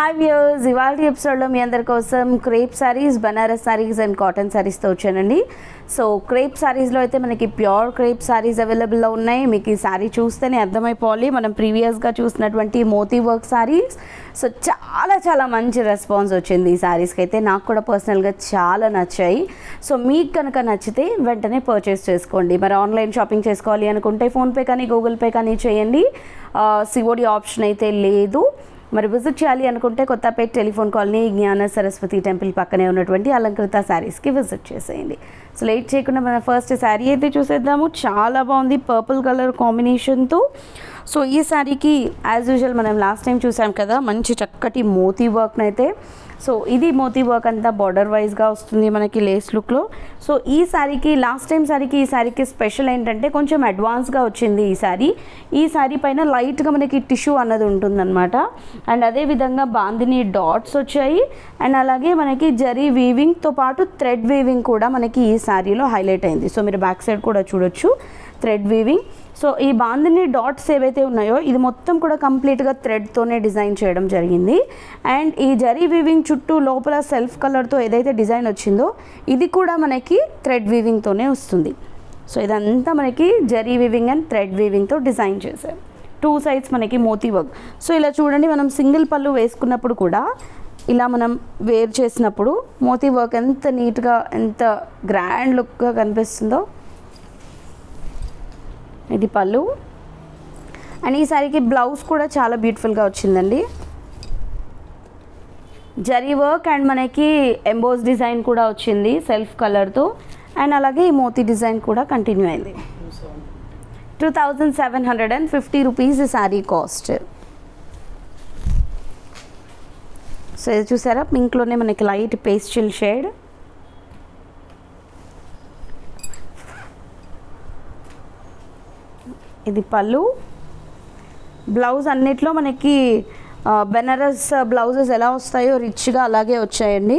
Hi viewers, ఇవాళ ఎపిసోడ్లో మీ అందరి కోసం crepe saris, Banaras saris and cotton సారీస్తో వచ్చానండి. సో క్రేప్ సారీస్లో అయితే మనకి ప్యూర్ క్రేప్ సారీస్ అవైలబుల్లో ఉన్నాయి. మీకు ఈ సారీ చూస్తేనే అర్థమైపోవాలి మనం ప్రీవియస్గా చూసినటువంటి మోతీ వర్క్ సారీస్. సో చాలా మంచి రెస్పాన్స్ వచ్చింది ఈ సారీస్కి అయితే. నాకు కూడా పర్సనల్గా చాలా నచ్చాయి. సో మీకు కనుక నచ్చితే వెంటనే పర్చేస్ చేసుకోండి. మరి ఆన్లైన్ షాపింగ్ చేసుకోవాలి అనుకుంటే ఫోన్పే కానీ గూగుల్ పే కానీ చేయండి. సిఓడి ఆప్షన్ అయితే లేదు. మరి విజిట్ చేయాలి అనుకుంటే కొత్తపేట టెలిఫోన్ కాలనీ జ్ఞాన సరస్వతి టెంపుల్ పక్కనే ఉన్నటువంటి అలంకృత శారీస్కి విజిట్ చేసేయండి. సో లేట్ చేయకుండా మన ఫస్ట్ శారీ అయితే చూసేద్దాము. చాలా బాగుంది పర్పుల్ కలర్ కాంబినేషన్తో. సో ఈ శారీకి యాజ్ యూజువల్ మనం లాస్ట్ టైం చూసాం కదా, మంచి చక్కటి మోతీ వర్క్నైతే. సో ఇది మోతీ వర్క్ అంతా బార్డర్ వైజ్గా వస్తుంది మనకి లేస్ లుక్లో. సో ఈ శారీకి లాస్ట్ టైం శారీకి ఈ శారీకి స్పెషల్ ఏంటంటే కొంచెం అడ్వాన్స్గా వచ్చింది ఈ శారీ పైన లైట్గా మనకి టిష్యూ అన్నది ఉంటుందన్నమాట. అండ్ అదేవిధంగా బాందిని డాట్స్ వచ్చాయి. అండ్ అలాగే మనకి జరీ వీవింగ్తో పాటు థ్రెడ్ వీవింగ్ కూడా మనకి ఈ శారీలో హైలైట్ అయింది. సో మీరు బ్యాక్ సైడ్ కూడా చూడొచ్చు థ్రెడ్ వీవింగ్. సో ఈ బాందిని డాట్స్ ఏవైతే ఉన్నాయో ఇది మొత్తం కూడా కంప్లీట్గా థ్రెడ్తోనే డిజైన్ చేయడం జరిగింది. అండ్ ఈ జరీ వీవింగ్ చుట్టూ లోపల సెల్ఫ్ కలర్తో ఏదైతే డిజైన్ వచ్చిందో ఇది కూడా మనకి థ్రెడ్ వీవింగ్తోనే వస్తుంది. సో ఇదంతా మనకి జరీ వీవింగ్ అండ్ థ్రెడ్ వీవింగ్తో డిజైన్ చేశారు. టూ సైడ్స్ మనకి మోతీ వర్క్. సో ఇలా చూడండి, మనం సింగిల్ పళ్ళు వేసుకున్నప్పుడు కూడా ఇలా మనం వేర్ చేసినప్పుడు మోతీ వర్క్ ఎంత నీట్గా ఎంత గ్రాండ్ లుక్గా కనిపిస్తుందో. ఇది పళ్ళు. అండ్ ఈ సారీకి బ్లౌజ్ కూడా చాలా బ్యూటిఫుల్గా వచ్చిందండి. జరీ వర్క్ అండ్ మనకి ఎంబోస్ డిజైన్ కూడా వచ్చింది సెల్ఫ్ కలర్తో. అండ్ అలాగే ఈ మోతీ డిజైన్ కూడా కంటిన్యూ అయింది. 2750 రూపీస్ ఈ శారీ కాస్ట్. సో ఇది చూసారా, పింక్లోనే మనకి లైట్ పేస్టల్ షేడ్. ఇది పళ్ళు. బ్లౌజ్ అన్నిట్లో మనకి బెనారస్ బ్లౌజెస్ ఎలా వస్తాయో రిచ్గా అలాగే వచ్చాయండి.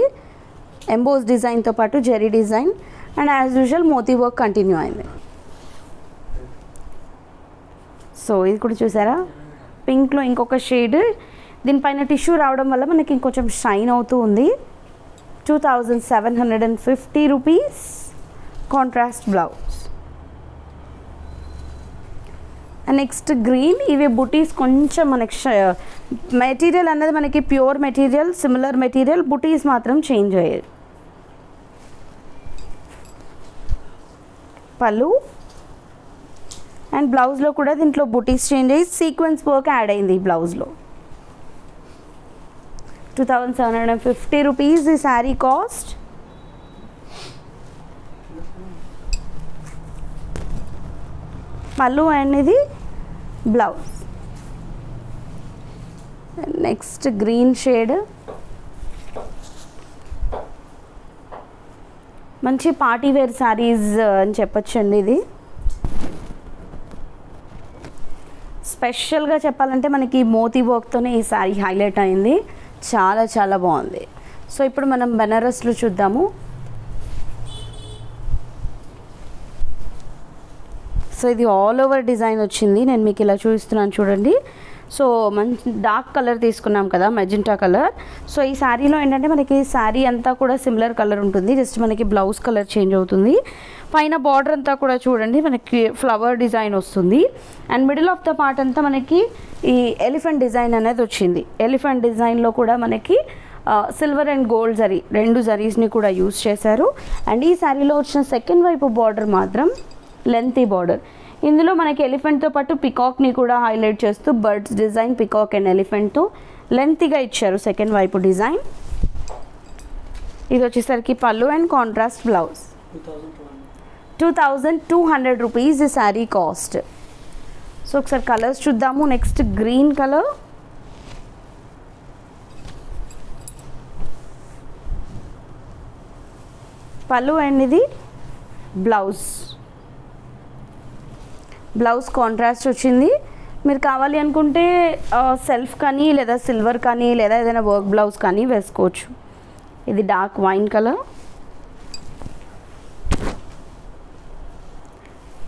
ఎంబోస్ డిజైన్తో పాటు zari design and as usual moti work continue అయింది. సో ఇది కూడా చూసారా, పింక్లో ఇంకొక షేడ్. దీనిపైన టిష్యూ రావడం వల్ల మనకి ఇంకొంచెం షైన్ అవుతూ ఉంది. 2750 rupees contrast blouse. Next green. ఇవి బుటీస్ కొంచెం మనకి మెటీరియల్ అన్నది మనకి ప్యూర్ మెటీరియల్, సిమిలర్ మెటీరియల్, బుటీస్ మాత్రం చేంజ్ అయ్యాయి. పళ్ళు అండ్ బ్లౌజ్లో కూడా దీంట్లో బుటీస్ చేంజ్ అయ్యి సీక్వెన్స్ వర్క్ యాడ్ అయింది ఈ బ్లౌజ్లో. 2750 రూపీస్ ఈ శారీ కాస్ట్. పళ్ళు అండ్ ఇది బ్లౌజ్. Next green shade. మంచి పార్టీ వేర్ శారీస్ అని చెప్పొచ్చండి. ఇది స్పెషల్గా చెప్పాలంటే మనకి మోతీ వర్క్తోనే ఈ శారీ హైలైట్ అయింది. చాలా బాగుంది. సో ఇప్పుడు మనం బెనారస్లో చూద్దాము. సో ఇది ఆల్ ఓవర్ డిజైన్ వచ్చింది. నేను మీకు ఇలా చూపిస్తున్నాను చూడండి. సో మంచి డార్క్ కలర్ తీసుకున్నాం కదా, మెజెంటా కలర్. సో ఈ శారీలో ఏంటంటే మనకి శారీ అంతా కూడా సిమిలర్ కలర్ ఉంటుంది, జస్ట్ మనకి బ్లౌజ్ కలర్ చేంజ్ అవుతుంది. పైన బార్డర్ అంతా కూడా చూడండి మనకి ఫ్లవర్ డిజైన్ వస్తుంది. And middle of the part అంతా మనకి ఈ ఎలిఫెంట్ డిజైన్ అనేది వచ్చింది. ఎలిఫెంట్ డిజైన్లో కూడా మనకి సిల్వర్ అండ్ గోల్డ్ జరీ, రెండు జరీస్ని కూడా యూజ్ చేశారు. అండ్ ఈ శారీలో వచ్చిన సెకండ్ వైపు బార్డర్ మాత్రం లెంతీ బార్డర్. ఇందులో మనకి ఎలిఫెంట్తో పాటు పికాక్ని కూడా హైలైట్ చేస్తూ బర్డ్స్ డిజైన్, పికాక్ అండ్ ఎలిఫెంట్తో లెంతీగా ఇచ్చారు సెకండ్ వైపు డిజైన్. ఇది వచ్చేసరికి పళ్ళు అండ్ కాంట్రాస్ట్ బ్లౌజ్. 2200 రూపీస్ ఈ శారీ కాస్ట్. సో ఒకసారి కలర్స్ చూద్దాము. Next green colour. పళ్ళు అండ్ ఇది బ్లౌజ్. బ్లౌజ్ కాంట్రాస్ట్ వచ్చింది. మీరు కావాలి అనుకుంటే సెల్ఫ్ కానీ లేదా సిల్వర్ కానీ లేదా ఏదైనా వర్క్ బ్లౌజ్ కానీ వేసుకోవచ్చు. ఇది డార్క్ వైన్ కలర్.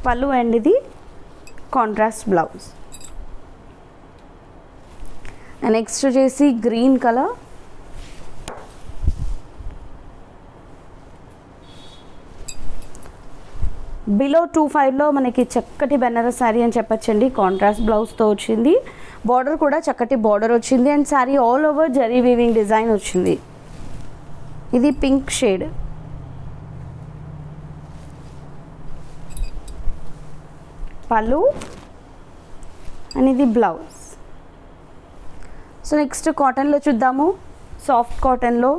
పళ్ళు అండ్ ఇది కాంట్రాస్ట్ బ్లౌజ్. నెక్స్ట్ వచ్చేసి గ్రీన్ కలర్, బిలో 25లో మనకి చక్కటి బెనారస్ శారీ అని చెప్పచ్చండి. కాంట్రాస్ట్ బ్లౌజ్తో వచ్చింది, బార్డర్ కూడా చక్కటి బార్డర్ వచ్చింది and sari all over zari weaving design వచ్చింది. ఇది పింక్ షేడ్, పళ్ళు అండ్ ఇది బ్లౌజ్. సో నెక్స్ట్ కాటన్లో చూద్దాము. సాఫ్ట్ కాటన్లో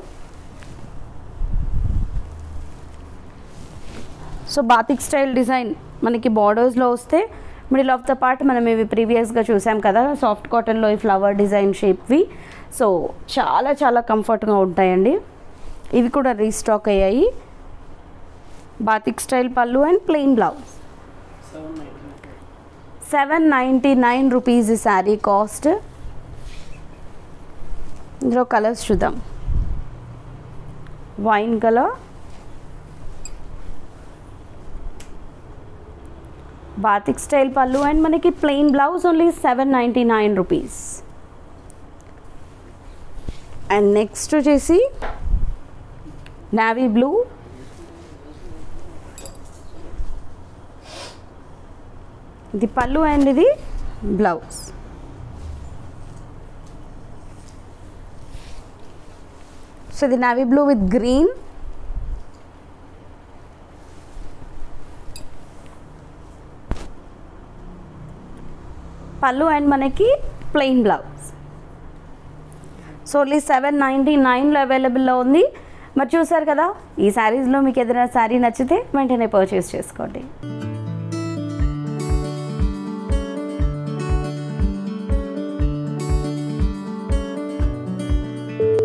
సో బాతిక్ స్టైల్ డిజైన్ మనకి బార్డర్స్లో వస్తే మిడిల్ ఆఫ్ ద పార్ట్ మనం ఇవి ప్రీవియస్గా చూసాం కదా సాఫ్ట్ కాటన్లో ఈ ఫ్లవర్ డిజైన్ షేప్వి. సో చాలా చాలా కంఫర్ట్గా ఉంటాయండి. ఇవి కూడా రీస్టాక్ అయ్యాయి. బాతిక్ స్టైల్ పళ్ళు అండ్ ప్లెయిన్ బ్లౌజ్. 799 రూపీస్ ఈ శారీ కాస్ట్. ఇందులో కలర్స్ చూద్దాం. వైన్ కలర్, బాతిక్ స్టైల్ పళ్ళు అండ్ మనకి plain blouse only 799 rupees. And next వచ్చేసి నావీ బ్లూ, ఇది పళ్ళు అండ్ ఇది బ్లౌజ్. సో ఇది నావీ బ్లూ విత్ గ్రీన్, పళ్ళు అండ్ మనకి ప్లెయిన్ బ్లౌజ్. సో ఓన్లీ 799లో అవైలబుల్లో ఉంది. మరి చూసారు కదా, ఈ శారీస్లో మీకు ఏదైనా శారీ నచ్చితే వెంటనే పర్చేస్ చేసుకోండి.